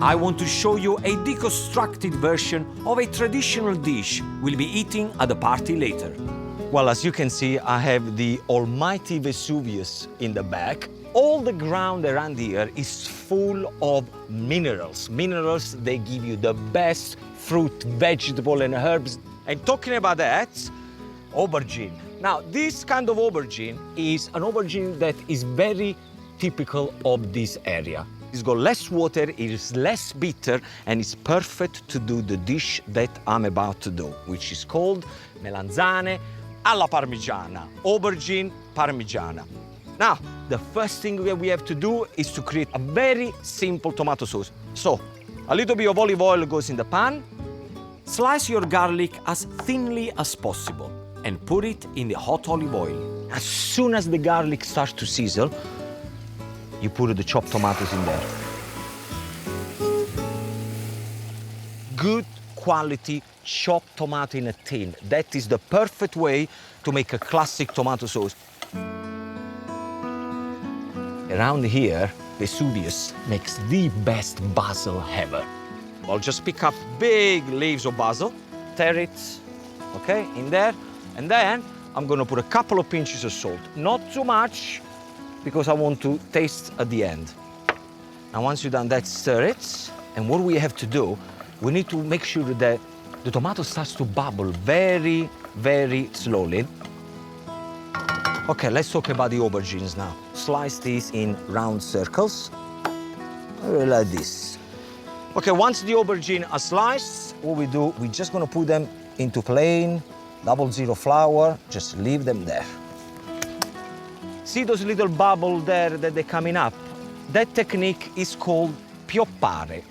I want to show you a deconstructed version of a traditional dish we'll be eating at the party later. Well, as you can see, I have the almighty Vesuvius in the back. All the ground around here is full of minerals. Minerals, they give you the best fruit, vegetable, and herbs. And talking about that, aubergine. Now, this kind of aubergine is an aubergine that is very typical of this area. It's got less water, it is less bitter, and it's perfect to do the dish that I'm about to do, which is called Melanzane alla Parmigiana, Aubergine Parmigiana. Now, the first thing that we have to do is to create a very simple tomato sauce. So, a little bit of olive oil goes in the pan. Slice your garlic as thinly as possible and put it in the hot olive oil. As soon as the garlic starts to sizzle, you put the chopped tomatoes in there. Good quality chopped tomato in a tin. That is the perfect way to make a classic tomato sauce. Around here, Vesuvius makes the best basil ever. I'll just pick up big leaves of basil, tear it, okay, in there, and then I'm gonna put a couple of pinches of salt. Not too much, because I want to taste at the end. Now, once you've done that, stir it, and what we have to do, we need to make sure that the tomato starts to bubble very, very slowly. Okay, let's talk about the aubergines now. Slice these in round circles, like this. Okay, once the aubergine are sliced, what we do, we're just gonna put them into plain 00 flour, just leave them there. See those little bubbles there that they're coming up? That technique is called pioppare.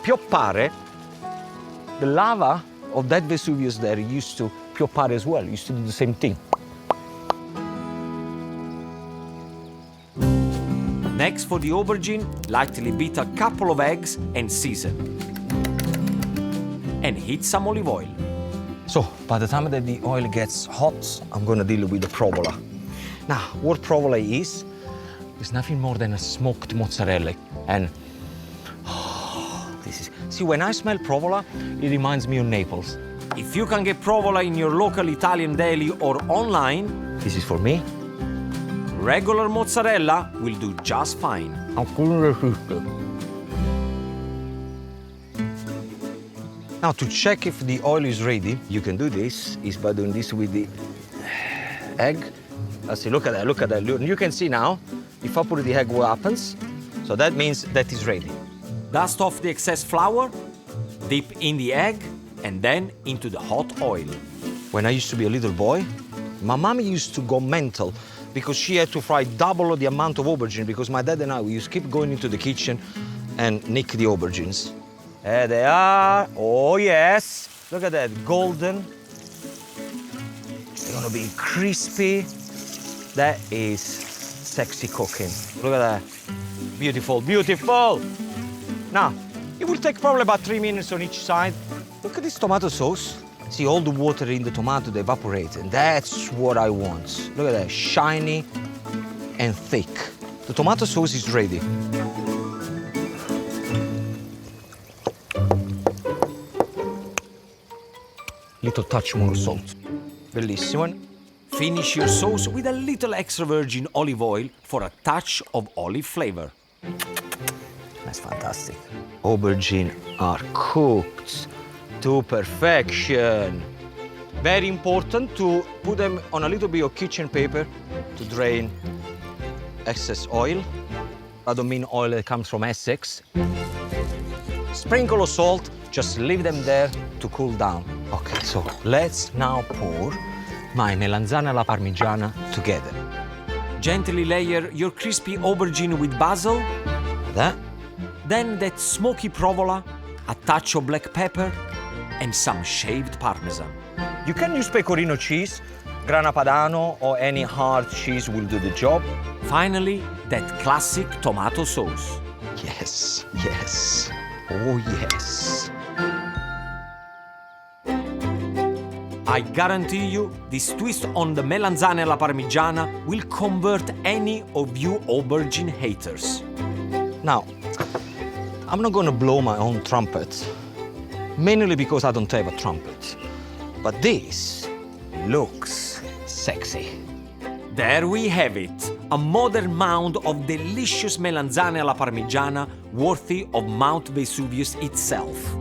Pioppare, the lava of that Vesuvius there used to pioppare as well, used to do the same thing. Next, for the aubergine, lightly beat a couple of eggs and season. And heat some olive oil. So, by the time that the oil gets hot, I'm gonna deal with the provola. Now, what provola is nothing more than a smoked mozzarella. And this is, see, when I smell provola, it reminds me of Naples. If you can get provola in your local Italian deli or online, this is for me. Regular mozzarella will do just fine. Now, to check if the oil is ready, you can do this is by doing this with the egg. Let's see, look at that, look at that. You can see now, if I put the egg, what happens? So that means that is ready. Dust off the excess flour, dip in the egg, and then into the hot oil. When I used to be a little boy, my mom used to go mental because she had to fry double the amount of aubergine because my dad and I, we used to keep going into the kitchen and nick the aubergines. There they are. Oh, yes. Look at that, golden. They're gonna be crispy. That is sexy cooking. Look at that. Beautiful, beautiful. Now, it will take probably about 3 minutes on each side. Look at this tomato sauce. See, all the water in the tomato, they evaporate, and that's what I want. Look at that, shiny and thick. The tomato sauce is ready. Little touch more salt. Bellissimo. Finish your sauce with a little extra virgin olive oil for a touch of olive flavor. That's fantastic. Aubergine are cooked to perfection. Very important to put them on a little bit of kitchen paper to drain excess oil. I don't mean oil that comes from Essex. Sprinkle of salt, just leave them there to cool down. Okay, so let's now pour my melanzane alla parmigiana together. Gently layer your crispy aubergine with basil. That. Then that smoky provola, a touch of black pepper, and some shaved parmesan. You can use pecorino cheese, grana padano, or any hard cheese will do the job. Finally, that classic tomato sauce. Yes, yes, oh yes. I guarantee you, this twist on the melanzane alla parmigiana will convert any of you aubergine haters. Now, I'm not gonna blow my own trumpet, mainly because I don't have a trumpet. But this looks sexy. There we have it, a modern mound of delicious melanzane alla parmigiana worthy of Mount Vesuvius itself.